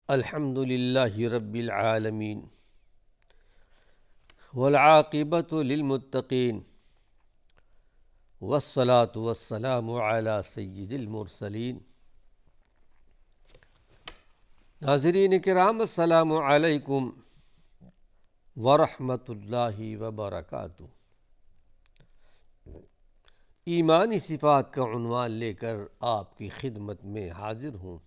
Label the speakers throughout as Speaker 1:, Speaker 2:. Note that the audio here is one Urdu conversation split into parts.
Speaker 1: الحمد للہ رب العالمین والعاقبۃ للمتقین والصلاة والسلام علی سید المرسلین۔ ناظرین کرام، السلام علیکم ورحمۃ اللہ وبرکاتہ۔ ایمانی صفات کا عنوان لے کر آپ کی خدمت میں حاضر ہوں۔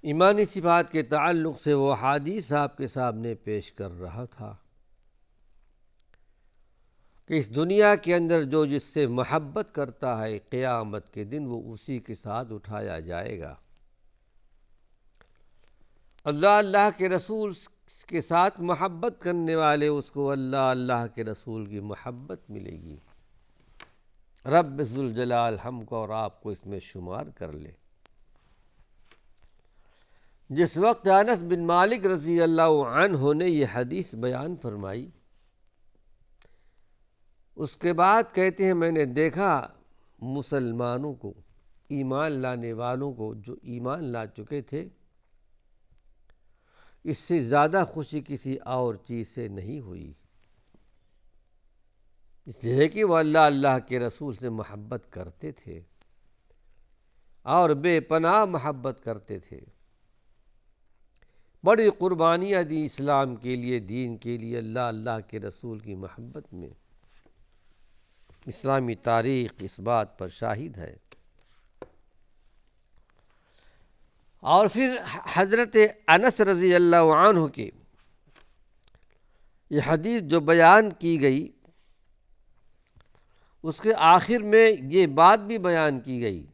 Speaker 1: ایمانی صفات کے تعلق سے وہ حدیث آپ کے سامنے پیش کر رہا تھا کہ اس دنیا کے اندر جو جس سے محبت کرتا ہے، قیامت کے دن وہ اسی کے ساتھ اٹھایا جائے گا۔ اللہ کے رسول کے ساتھ محبت کرنے والے اس کو اللہ کے رسول کی محبت ملے گی۔ رب ذوالجلال ہم کو اور آپ کو اس میں شمار کر لے۔ جس وقت انس بن مالک رضی اللہ عنہ نے یہ حدیث بیان فرمائی، اس کے بعد کہتے ہیں میں نے دیکھا مسلمانوں کو، ایمان لانے والوں کو جو ایمان لا چکے تھے، اس سے زیادہ خوشی کسی اور چیز سے نہیں ہوئی، اس لیے کہ وہ اللہ کے رسول سے محبت کرتے تھے اور بے پناہ محبت کرتے تھے۔ بڑی قربانیاں دی اسلام کے لیے، دین کے لیے، اللہ کے رسول کی محبت میں۔ اسلامی تاریخ اس بات پر شاہد ہے۔ اور پھر حضرت انس رضی اللہ عنہ کی یہ حدیث جو بیان کی گئی، اس کے آخر میں یہ بات بھی بیان کی گئی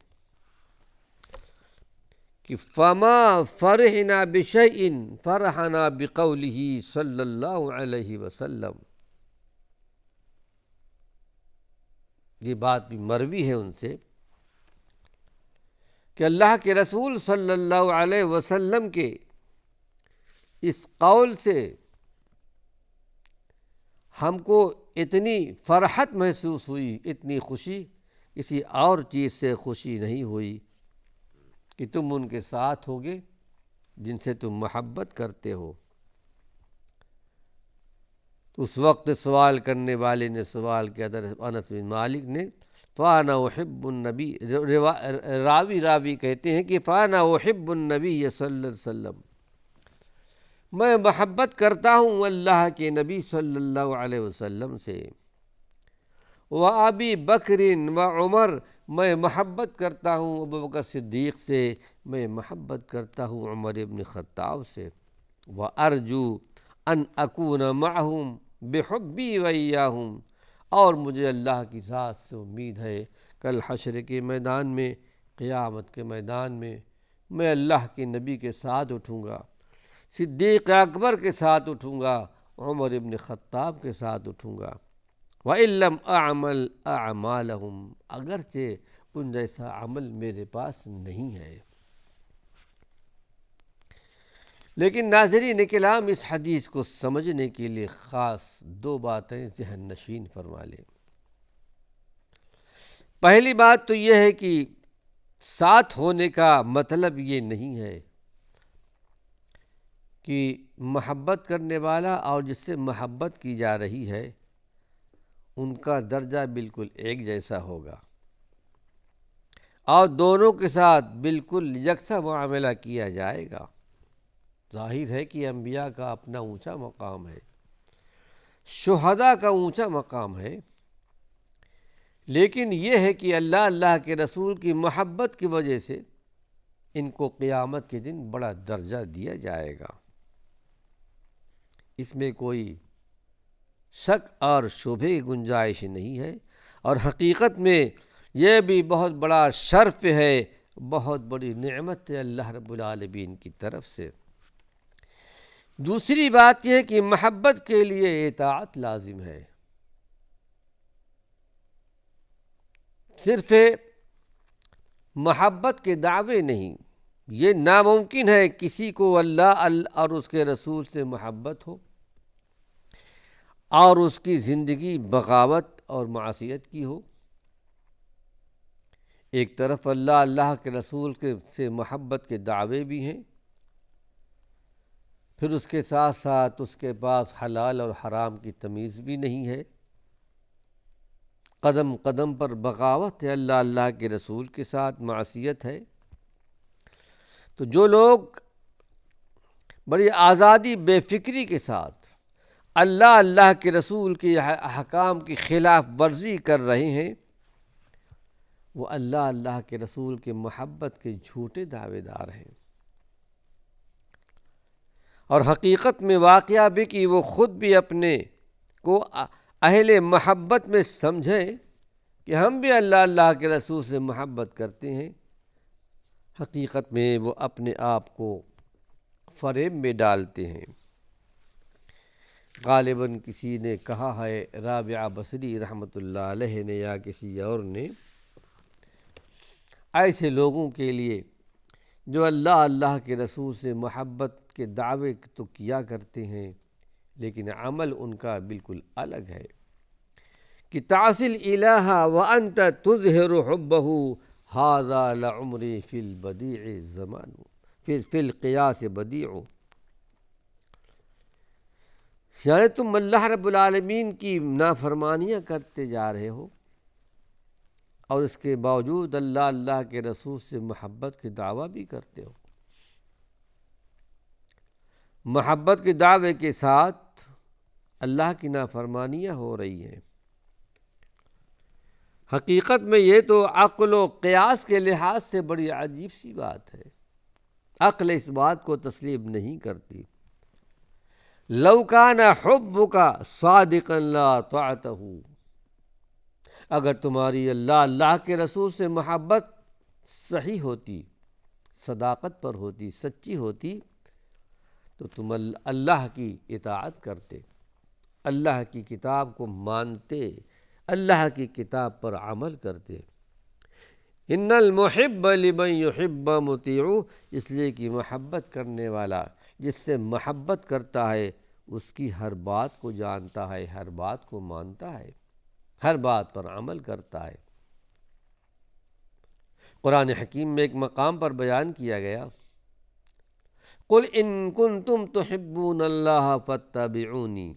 Speaker 1: کہ فما فرحنا بشیء فرحنا بقولہ صلی اللہ علیہ وسلم۔ یہ بات بھی مروی ہے ان سے کہ اللہ کے رسول صلی اللہ علیہ وسلم کے اس قول سے ہم کو اتنی فرحت محسوس ہوئی، اتنی خوشی، کسی اور چیز سے خوشی نہیں ہوئی کہ تم ان کے ساتھ ہوگے جن سے تم محبت کرتے ہو۔ تو اس وقت سوال کرنے والے نے سوال کیا تھا، انس بن مالک نے، فانا احب النبی، راوی کہتے ہیں کہ فانا احب النبی صلی اللہ علیہ وسلم، میں محبت کرتا ہوں اللہ کے نبی صلی اللہ علیہ وسلم سے، وابی بکر وعمر، میں محبت کرتا ہوں ابوبکر صدیق سے، میں محبت کرتا ہوں عمر ابن خطاب سے، وارجو ان اکون معہم بحبی وإیاہم، اور مجھے اللہ کی ذات سے امید ہے کل حشر کے میدان میں، قیامت کے میدان میں اللہ کے نبی کے ساتھ اٹھوں گا، صدیق اکبر کے ساتھ اٹھوں گا، عمر ابن خطاب کے ساتھ اٹھوں گا۔ وَإِن لَّمْ أَعْمَلْ أَعْمَالَهُمْ، اگرچہ ان جیسا عمل میرے پاس نہیں ہے۔ لیکن ناظرین کرام، اس حدیث کو سمجھنے کے لیے خاص دو باتیں ذہن نشین فرما لیں۔ پہلی بات تو یہ ہے کہ ساتھ ہونے کا مطلب یہ نہیں ہے کہ محبت کرنے والا اور جس سے محبت کی جا رہی ہے ان کا درجہ بالکل ایک جیسا ہوگا اور دونوں کے ساتھ بالکل یکساں معاملہ کیا جائے گا۔ ظاہر ہے کہ انبیاء کا اپنا اونچا مقام ہے، شہداء کا اونچا مقام ہے، لیکن یہ ہے کہ اللہ کے رسول کی محبت کی وجہ سے ان کو قیامت کے دن بڑا درجہ دیا جائے گا۔ اس میں کوئی شک اور شبہ کی گنجائش نہیں ہے، اور حقیقت میں یہ بھی بہت بڑا شرف ہے، بہت بڑی نعمت ہے اللہ رب العالمین کی طرف سے۔ دوسری بات یہ ہے کہ محبت کے لیے اطاعت لازم ہے۔ صرف محبت کے دعوے نہیں، یہ ناممکن ہے کسی کو اللہ اور اس کے رسول سے محبت ہو اور اس کی زندگی بغاوت اور معصیت کی ہو۔ ایک طرف اللہ کے رسول سے محبت کے دعوے بھی ہیں، پھر اس کے ساتھ ساتھ اس کے پاس حلال اور حرام کی تمیز بھی نہیں ہے، قدم قدم پر بغاوت ہے، اللہ کے رسول کے ساتھ معصیت ہے۔ تو جو لوگ بڑی آزادی بے فکری کے ساتھ اللہ کے رسول کے احکام کی خلاف ورزی کر رہے ہیں، وہ اللہ کے رسول کے محبت کے جھوٹے دعوے دار ہیں، اور حقیقت میں واقعہ بھی کہ وہ خود بھی اپنے کو اہل محبت میں سمجھیں کہ ہم بھی اللہ کے رسول سے محبت کرتے ہیں، حقیقت میں وہ اپنے آپ کو فریب میں ڈالتے ہیں۔ غالباً کسی نے کہا ہے، رابعہ بصری رحمۃ اللہ علیہ نے یا کسی اور نے، ایسے لوگوں کے لیے جو اللہ کے رسول سے محبت کے دعوے تو کیا کرتے ہیں لیکن عمل ان کا بالکل الگ ہے، کہ تعصی الہ وانت تظہر حبہ ھذا لعمری فی البدیع زمان فی القیاس بدیع، یعنی تم اللہ رب العالمین کی نافرمانیاں کرتے جا رہے ہو اور اس کے باوجود اللہ کے رسول سے محبت کے دعویٰ بھی کرتے ہو، محبت کے دعوے کے ساتھ اللہ کی نافرمانیاں ہو رہی ہیں۔ حقیقت میں یہ تو عقل و قیاس کے لحاظ سے بڑی عجیب سی بات ہے، عقل اس بات کو تسلیم نہیں کرتی۔ لو کان حبک صادقا لاطعتہ، اگر تمہاری اللہ کے رسول سے محبت صحیح ہوتی، صداقت پر ہوتی، سچی ہوتی، تو تم اللہ کی اطاعت کرتے، اللہ کی کتاب کو مانتے، اللہ کی کتاب پر عمل کرتے۔ ان المحب لمن یحب مطیع، اس لیے کہ محبت کرنے والا جس سے محبت کرتا ہے اس کی ہر بات کو جانتا ہے، ہر بات کو مانتا ہے، ہر بات پر عمل کرتا ہے۔ قرآن حکیم میں ایک مقام پر بیان کیا گیا، قل ان کنتم تحبون اللہ فاتبعونی،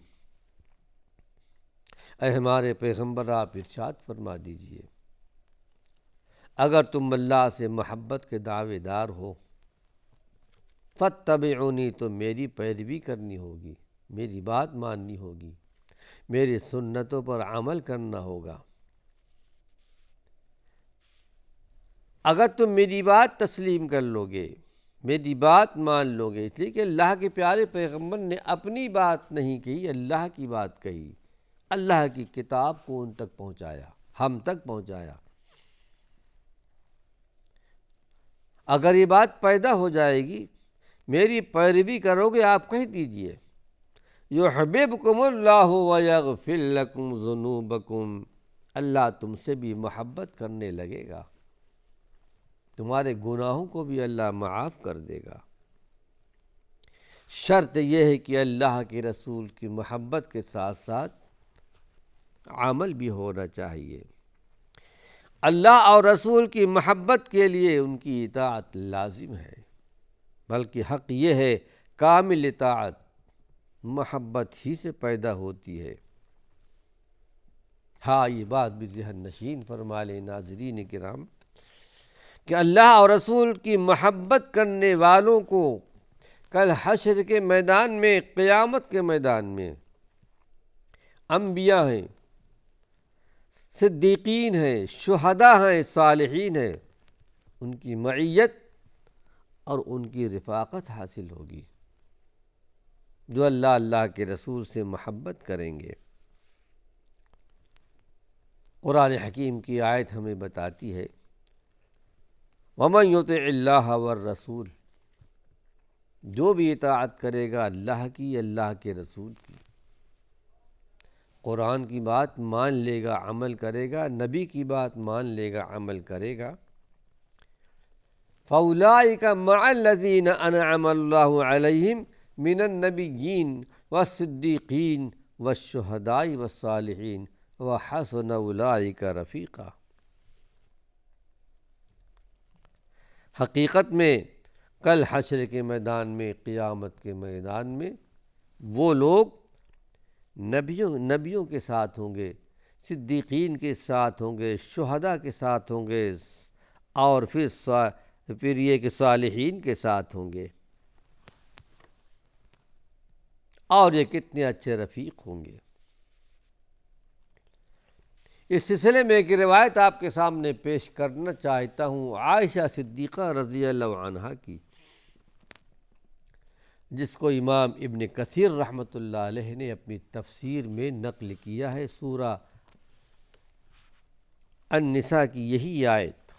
Speaker 1: اے ہمارے پیغمبر آپ ارشاد فرما دیجئے اگر تم اللہ سے محبت کے دعوے دار ہو، فاتبعونی، تو میری پیروی کرنی ہوگی، میری بات ماننی ہوگی، میری سنتوں پر عمل کرنا ہوگا۔ اگر تم میری بات تسلیم کر لو گے، میری بات مان لو گے، اس لیے کہ اللہ کے پیارے پیغمبر نے اپنی بات نہیں کہی، اللہ کی بات کہی، اللہ کی کتاب کو ان تک پہنچایا، ہم تک پہنچایا۔ اگر یہ بات پیدا ہو جائے گی، میری پیروی کرو گے، آپ کہہ دیجئے یحببکم اللہ ویغفر لکم ذنوبکم، اللہ تم سے بھی محبت کرنے لگے گا، تمہارے گناہوں کو بھی اللہ معاف کر دے گا۔ شرط یہ ہے کہ اللہ کے رسول کی محبت کے ساتھ ساتھ عمل بھی ہونا چاہیے۔ اللہ اور رسول کی محبت کے لیے ان کی اطاعت لازم ہے، بلکہ حق یہ ہے کامل اطاعت محبت ہی سے پیدا ہوتی ہے۔ ہاں، یہ بات بھی ذہن نشین فرما لیں ناظرین کرام کہ اللہ اور رسول کی محبت کرنے والوں کو کل حشر کے میدان میں، قیامت کے میدان میں، انبیاء ہیں، صدیقین ہیں، شہداء ہیں، صالحین ہیں، ان کی معیت اور ان کی رفاقت حاصل ہوگی، جو اللہ کے رسول سے محبت کریں گے۔ قرآن حکیم کی آیت ہمیں بتاتی ہے وَمَن يُطِعِ اللَّهَ وَالرَّسُولَ، جو بھی اطاعت کرے گا اللہ کی، اللہ کے رسول کی، قرآن کی بات مان لے گا، عمل کرے گا، نبی کی بات مان لے گا، عمل کرے گا، فَأُولَٰئِكَ مَعَ الَّذِينَ أَنْعَمَ اللَّهُ عَلَيْهِمْ مِنَ النَّبِيِّينَ وَالصِّدِّيقِينَ وَالشُّهَدَاءِ وَالصَّالِحِينَ وَحَسُنَ أُولَٰئِكَ رَفِيقًا۔ حقیقت میں کل حشر کے میدان میں، قیامت کے میدان میں وہ لوگ نبیوں کے ساتھ ہوں گے، صدیقین کے ساتھ ہوں گے، شہداء کے ساتھ ہوں گے، اور پھر یہ کہ صالحین کے ساتھ ہوں گے، اور یہ کتنے اچھے رفیق ہوں گے۔ اس سلسلے میں ایک روایت آپ کے سامنے پیش کرنا چاہتا ہوں عائشہ صدیقہ رضی اللہ عنہا کی، جس کو امام ابن کثیر رحمۃ اللہ علیہ نے اپنی تفسیر میں نقل کیا ہے۔ سورہ النساء کی یہی آیت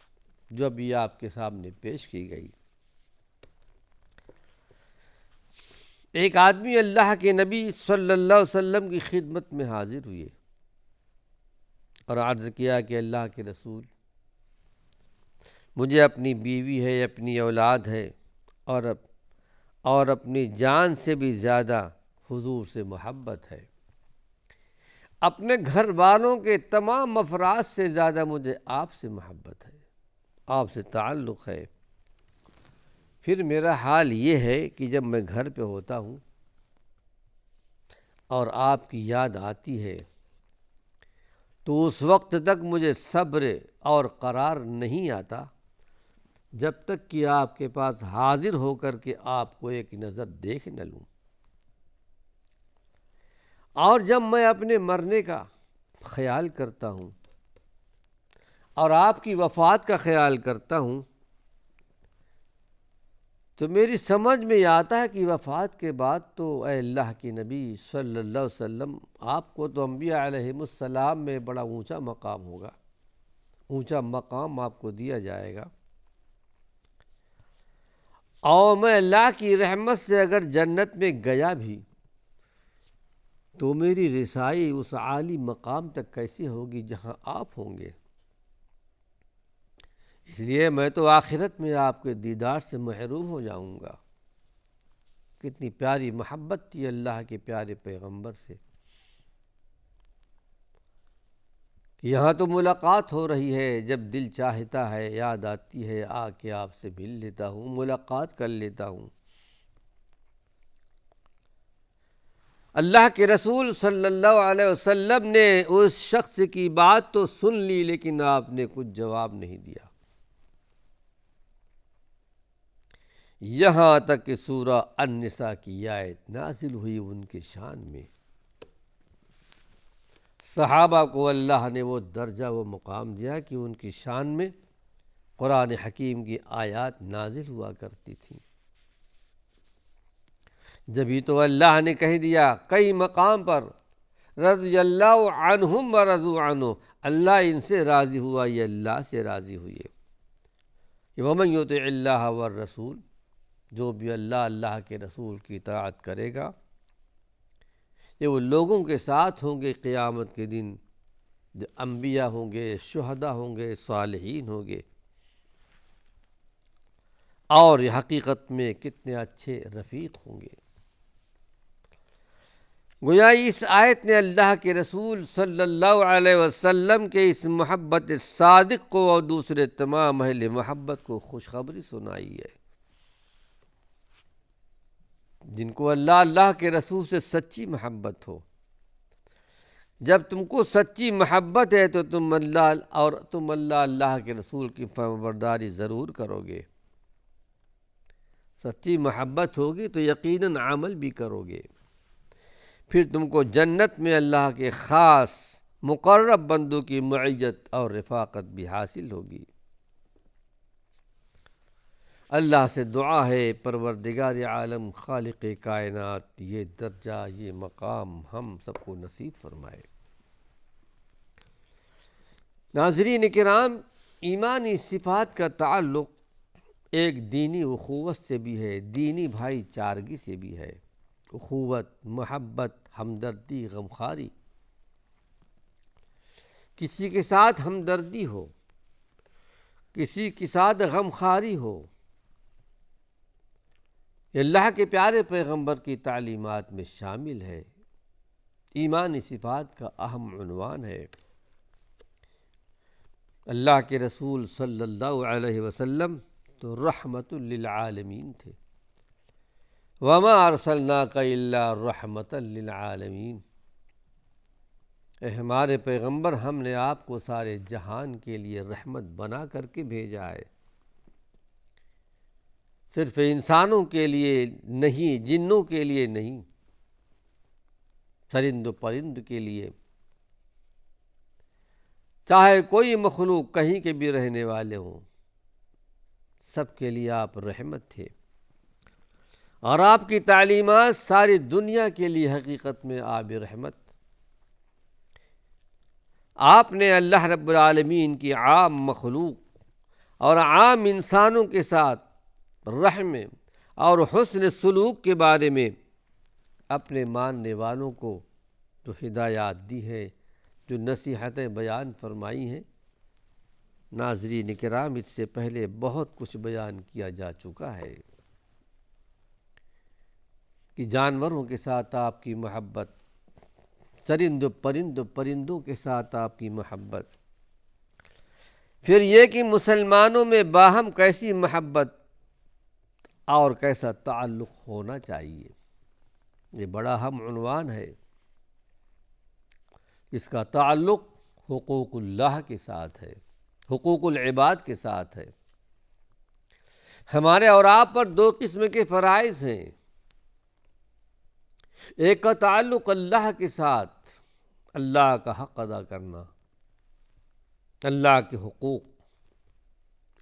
Speaker 1: جو ابھی آپ کے سامنے پیش کی گئی۔ ایک آدمی اللہ کے نبی صلی اللہ علیہ وسلم کی خدمت میں حاضر ہوئے اور عرض کیا کہ اللہ کے رسول، مجھے اپنی بیوی ہے، اپنی اولاد ہے، اور اپنی جان سے بھی زیادہ حضور سے محبت ہے، اپنے گھر والوں کے تمام افراد سے زیادہ مجھے آپ سے محبت ہے، آپ سے تعلق ہے۔ پھر میرا حال یہ ہے کہ جب میں گھر پہ ہوتا ہوں اور آپ کی یاد آتی ہے تو اس وقت تک مجھے صبر اور قرار نہیں آتا جب تک کہ آپ کے پاس حاضر ہو کر کے آپ کو ایک نظر دیکھ نہ لوں، اور جب میں اپنے مرنے کا خیال کرتا ہوں اور آپ کی وفات کا خیال کرتا ہوں تو میری سمجھ میں آتا ہے کہ وفات کے بعد تو اے اللہ کے نبی صلی اللہ علیہ وسلم، آپ کو تو انبیاء علیہم السلام میں بڑا اونچا مقام ہوگا، اونچا مقام آپ کو دیا جائے گا، اور میں اللہ کی رحمت سے اگر جنت میں گیا بھی تو میری رسائی اس عالی مقام تک کیسے ہوگی جہاں آپ ہوں گے؟ اس لیے میں تو آخرت میں آپ کے دیدار سے محروم ہو جاؤں گا۔ کتنی پیاری محبت تھی اللہ کے پیارے پیغمبر سے کہ یہاں تو ملاقات ہو رہی ہے، جب دل چاہتا ہے، یاد آتی ہے، آ کے آپ سے مل لیتا ہوں، ملاقات کر لیتا ہوں۔ اللہ کے رسول صلی اللہ علیہ وسلم نے اس شخص کی بات تو سن لی، لیکن آپ نے کچھ جواب نہیں دیا، یہاں تک کہ سورہ النساء کی آیت نازل ہوئی ان کے شان میں۔ صحابہ کو اللہ نے وہ درجہ، وہ مقام دیا کہ ان کی شان میں قرآن حکیم کی آیات نازل ہوا کرتی تھیں۔ جبھی تو اللہ نے کہہ دیا کئی مقام پر رضی اللہ عنہم ورضوا عنہ، اللہ ان سے راضی ہوا، یہ اللہ سے راضی ہوئے۔ ومن یطع اللہ والرسول، جو بھی اللہ کے رسول کی اطاعت کرے گا، یہ وہ لوگوں کے ساتھ ہوں گے قیامت کے دن جو انبیاء ہوں گے، شہداء ہوں گے، صالحین ہوں گے، اور یہ حقیقت میں کتنے اچھے رفیق ہوں گے۔ گویا اس آیت نے اللہ کے رسول صلی اللہ علیہ وسلم کے اس محبت صادق کو اور دوسرے تمام اہل محبت کو خوشخبری سنائی ہے، جن کو اللہ کے رسول سے سچی محبت ہو۔ جب تم کو سچی محبت ہے تو تم اللہ کے رسول کی فرمانبرداری ضرور کرو گے۔ سچی محبت ہوگی تو یقیناً عمل بھی کرو گے، پھر تم کو جنت میں اللہ کے خاص مقرب بندوں کی معیت اور رفاقت بھی حاصل ہوگی۔ اللہ سے دعا ہے پروردگار عالم، خالق کائنات، یہ درجہ، یہ مقام ہم سب کو نصیب فرمائے۔ ناظرین کرام، ایمانی صفات کا تعلق ایک دینی اخوت سے بھی ہے، دینی بھائی چارگی سے بھی ہے۔ اخوت، محبت، ہمدردی، غمخواری، کسی کے ساتھ ہمدردی ہو، کسی کے ساتھ غمخواری ہو، یہ اللہ کے پیارے پیغمبر کی تعلیمات میں شامل ہے، ایمانی صفات کا اہم عنوان ہے۔ اللہ کے رسول صلی اللہ علیہ وسلم تو رحمت للعالمین تھے۔ وما ارسلناک الا رحمت للعالمین، اے ہمارے پیغمبر، ہم نے آپ کو سارے جہان کے لیے رحمت بنا کر کے بھیجا ہے، صرف انسانوں کے لیے نہیں، جنوں کے لیے نہیں، چرند و پرند کے لیے، چاہے کوئی مخلوق کہیں کے بھی رہنے والے ہوں، سب کے لیے آپ رحمت تھے۔ اور آپ کی تعلیمات ساری دنیا کے لیے حقیقت میں آب رحمت۔ آپ نے اللہ رب العالمین کی عام مخلوق اور عام انسانوں کے ساتھ رحم اور حسن سلوک کے بارے میں اپنے ماننے والوں کو جو ہدایات دی ہے، جو نصیحتیں بیان فرمائی ہیں، ناظرین کرام اس سے پہلے بہت کچھ بیان کیا جا چکا ہے کہ جانوروں کے ساتھ آپ کی محبت، چرند و پرندوں کے ساتھ آپ کی محبت، پھر یہ کہ مسلمانوں میں باہم کیسی محبت اور کیسا تعلق ہونا چاہیے، یہ بڑا اہم عنوان ہے۔ اس کا تعلق حقوق اللہ کے ساتھ ہے، حقوق العباد کے ساتھ ہے۔ ہمارے اور آپ پر دو قسم کے فرائض ہیں، ایک کا تعلق اللہ کے ساتھ، اللہ کا حق ادا کرنا، اللہ کے حقوق،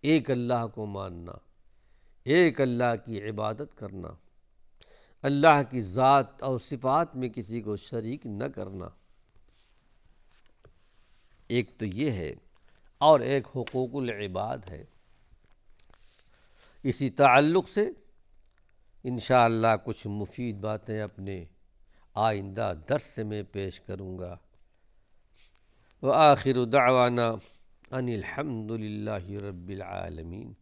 Speaker 1: ایک اللہ کو ماننا، ایک اللہ کی عبادت کرنا، اللہ کی ذات اور صفات میں کسی کو شریک نہ کرنا، ایک تو یہ ہے، اور ایک حقوق العباد ہے۔ اسی تعلق سے انشاءاللہ کچھ مفید باتیں اپنے آئندہ درس میں پیش کروں گا۔ وآخر دعوانا ان الحمد للہ رب العالمین۔